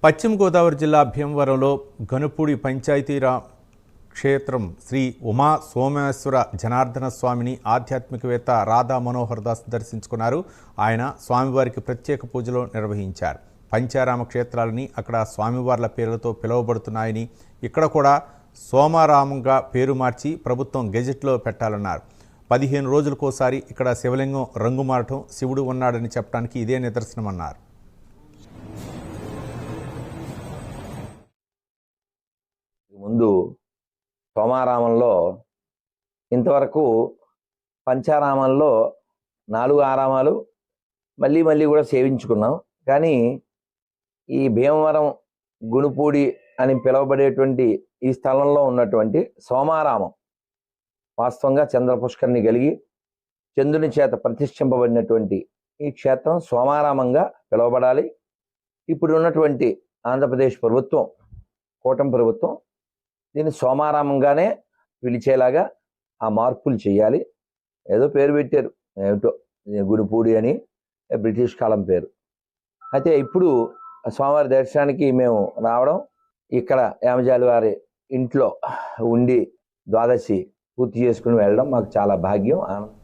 పశ్చిమ గోదావరి జిల్లా భీమవరంలో గనుపూడి పంచాయతీరాజ్ క్షేత్రం శ్రీ ఉమా సోమేశ్వర జనార్దన స్వామిని ఆధ్యాత్మికవేత్త రాధా మనోహర్ దాస్ దర్శించుకున్నారు. ఆయన స్వామివారికి ప్రత్యేక పూజలు నిర్వహించారు. పంచారామ క్షేత్రాలని అక్కడ స్వామివార్ల పేర్లతో పిలువబడుతున్నాయని, ఇక్కడ కూడా సోమారామంగా పేరు మార్చి ప్రభుత్వం గెజెట్లో పెట్టాలన్నారు. 15 రోజులకోసారి ఇక్కడ శివలింగం రంగు మారటం, శివుడు ఉన్నాడని చెప్పడానికి ఇదే నిదర్శనమన్నారు. ముందు సోమారామంలో ఇంతవరకు పంచారామంలో 4 ఆరామాలు మళ్ళీ కూడా సేవించుకున్నాం. కానీ ఈ భీమవరం గునుపూడి అని పిలువబడేటువంటి ఈ స్థలంలో ఉన్నటువంటి సోమారామం వాస్తవంగా చంద్రపుష్కరిణి కలిగి చంద్రుని చేత ప్రతిష్ఠింపబడినటువంటి ఈ క్షేత్రం సోమారామంగా పిలువబడాలి. ఇప్పుడు ఉన్నటువంటి ఆంధ్రప్రదేశ్ ప్రభుత్వం, కూటమి ప్రభుత్వం దీన్ని సోమారామంగానే పిలిచేలాగా ఆ మార్పులు చేయాలి. ఏదో పేరు పెట్టారు, ఏమిటో గునుపూడి అని, బ్రిటిష్ కాలం పేరు. అయితే ఇప్పుడు స్వామివారి దర్శనానికి మేము రావడం, ఇక్కడ యామజాలి వారి ఇంట్లో ఉండి ద్వాదశి పూర్తి చేసుకుని వెళ్ళడం మాకు చాలా భాగ్యం, ఆనందం.